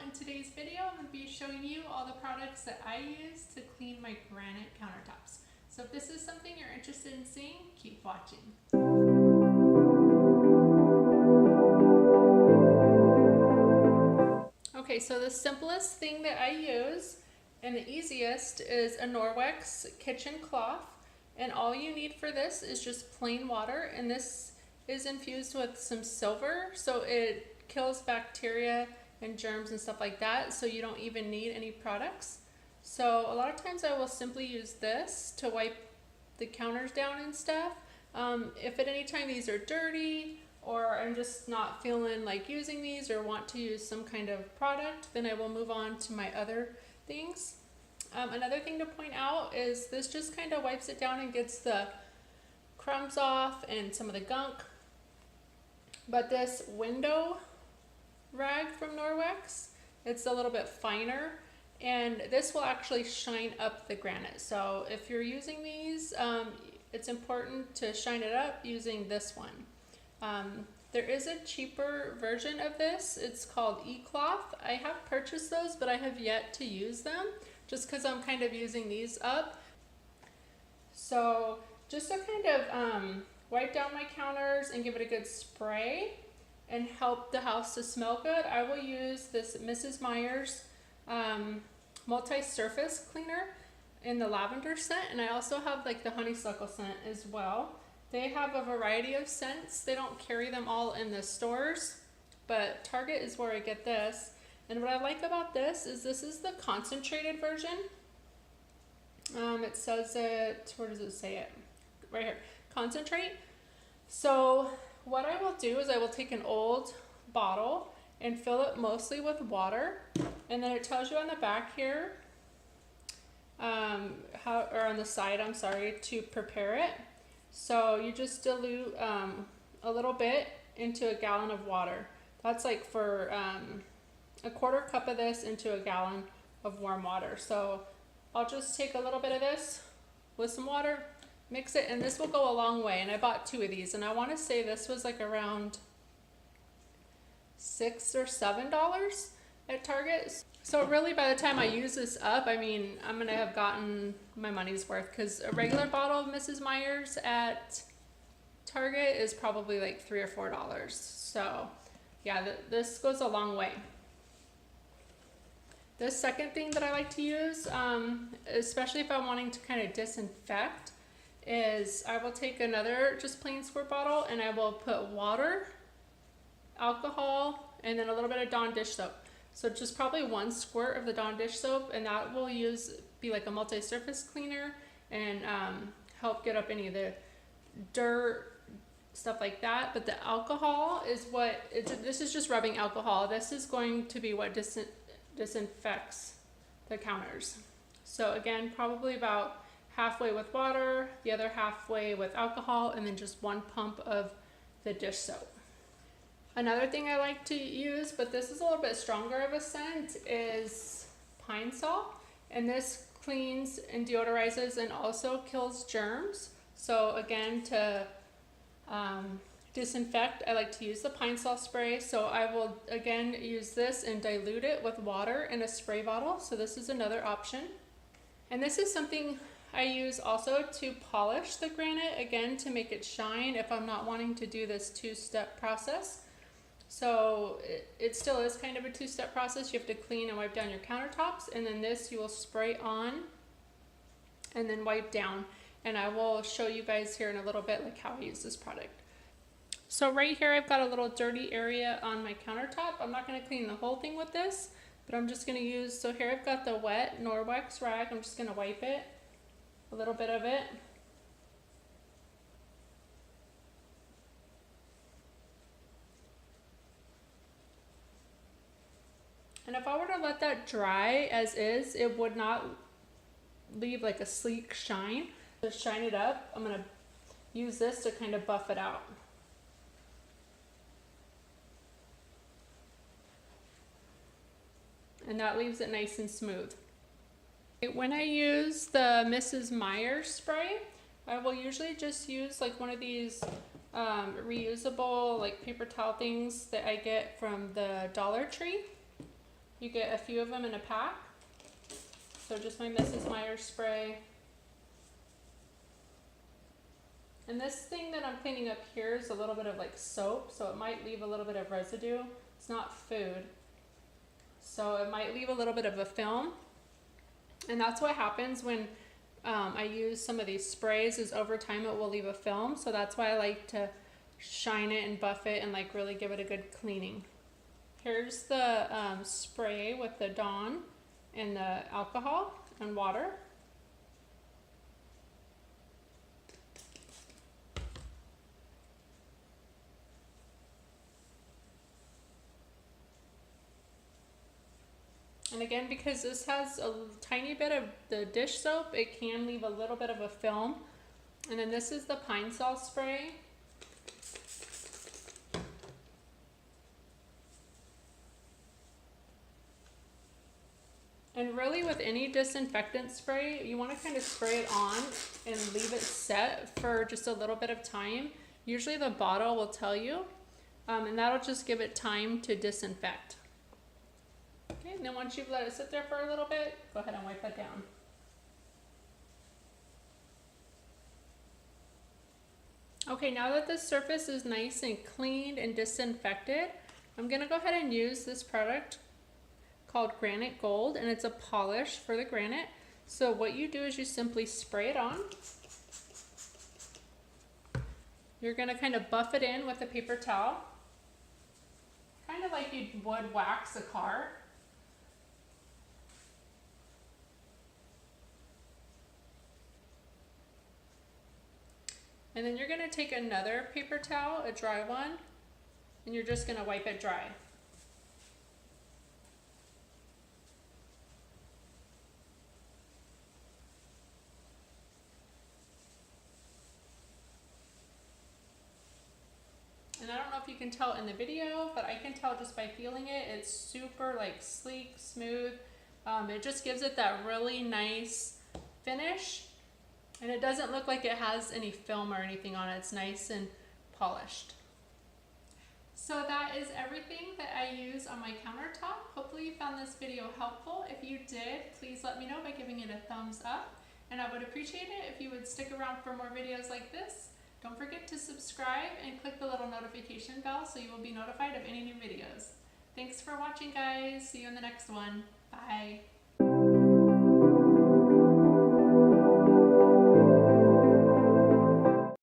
In today's video, I'm going to be showing you all the products that I use to clean my granite countertops. So if this is something you're interested in seeing, keep watching. Okay, so the simplest thing that I use and the easiest is a Norwex kitchen cloth. And all you need for this is just plain water, and this is infused with some silver, so it kills bacteria and germs and stuff like that, so you don't even need any products. So a lot of times I will simply use this to wipe the counters down and stuff. If at any time these are dirty or I'm just not feeling like using these or want to use some kind of product, then I will move on to my other things. Another thing to point out is this just kind of wipes it down and gets the crumbs off and some of the gunk. But this window rag from Norwex, it's a little bit finer, and this will actually shine up the granite. So if you're using these, it's important to shine it up using this one. There is a cheaper version of this. It's called E-cloth. I have purchased those, but I have yet to use them just because I'm kind of using these up. So just to kind of wipe down my counters and give it a good spray and help the house to smell good, I will use this Mrs. Meyers multi-surface cleaner in the lavender scent, and I also have like the honeysuckle scent as well. They have a variety of scents. They don't carry them all in the stores, but Target is where I get this. And what I like about this is the concentrated version. It says it, where does it say it? Right here, concentrate. So what I will do is I will take an old bottle and fill it mostly with water, and then it tells you on the back here, or on the side, I'm sorry, to prepare it. So you just dilute a little bit into a gallon of water. That's like for a quarter cup of this into a gallon of warm water. So I'll just take a little bit of this with some water, mix it, and this will go a long way. And I bought 2 of these, and I want to say this was like around $6 or $7 at Target. So really, by the time I use this up, I mean, I'm gonna have gotten my money's worth, because a regular bottle of Mrs. Meyers at Target is probably like $3 or $4. So yeah, this goes a long way. The second thing that I like to use, especially if I'm wanting to kind of disinfect, is I will take another just plain squirt bottle and I will put water, alcohol, and then a little bit of Dawn dish soap. So just probably 1 squirt of the Dawn dish soap, and that will be like a multi-surface cleaner and help get up any of the dirt, stuff like that. But the alcohol is this is just rubbing alcohol. This is going to be what disinfects the counters. So again, probably about halfway with water, the other halfway with alcohol, and then just 1 pump of the dish soap. Another thing I like to use, but this is a little bit stronger of a scent, is pine salt. And this cleans and deodorizes and also kills germs. So again, to disinfect, I like to use the pine salt spray. So I will again use this and dilute it with water in a spray bottle. So this is another option. And this is something I use also to polish the granite, again to make it shine if I'm not wanting to do this 2-step process. So it still is kind of a 2-step process. You have to clean and wipe down your countertops, and then this you will spray on and then wipe down. And I will show you guys here in a little bit like how I use this product. So right here I've got a little dirty area on my countertop. I'm not going to clean the whole thing with this, but I'm just going to use, so here I've got the wet Norwex rag. I'm just going to wipe it, a little bit of it. And if I were to let that dry as is, it would not leave like a sleek shine. To shine it up, I'm going to use this to kind of buff it out. And that leaves it nice and smooth. When I use the Mrs. Meyers spray, I will usually just use like one of these reusable like paper towel things that I get from the Dollar Tree. You get a few of them in a pack. So just my Mrs. Meyers spray. And this thing that I'm cleaning up here is a little bit of like soap, so it might leave a little bit of residue. It's not food, so it might leave a little bit of a film. And that's what happens when I use some of these sprays, is over time it will leave a film. So that's why I like to shine it and buff it and like really give it a good cleaning. Here's the spray with the Dawn and the alcohol and water. And again, because this has a tiny bit of the dish soap, it can leave a little bit of a film. And then this is the pine sol spray. And really with any disinfectant spray, you want to kind of spray it on and leave it set for just a little bit of time. Usually the bottle will tell you, and that'll just give it time to disinfect. Okay, and then once you've let it sit there for a little bit, go ahead and wipe that down. Okay, now that the surface is nice and cleaned and disinfected, I'm gonna go ahead and use this product called Granite Gold, and it's a polish for the granite. So what you do is you simply spray it on. You're gonna kind of buff it in with a paper towel, kind of like you would wax a car. And then you're gonna take another paper towel, a dry one, and you're just gonna wipe it dry. And I don't know if you can tell in the video, but I can tell just by feeling it, it's super like sleek, smooth. It just gives it that really nice finish. And it doesn't look like it has any film or anything on it. It's nice and polished. So that is everything that I use on my countertop. Hopefully you found this video helpful. If you did, please let me know by giving it a thumbs up. And I would appreciate it if you would stick around for more videos like this. Don't forget to subscribe and click the little notification bell so you will be notified of any new videos. Thanks for watching, guys. See you in the next one. Bye.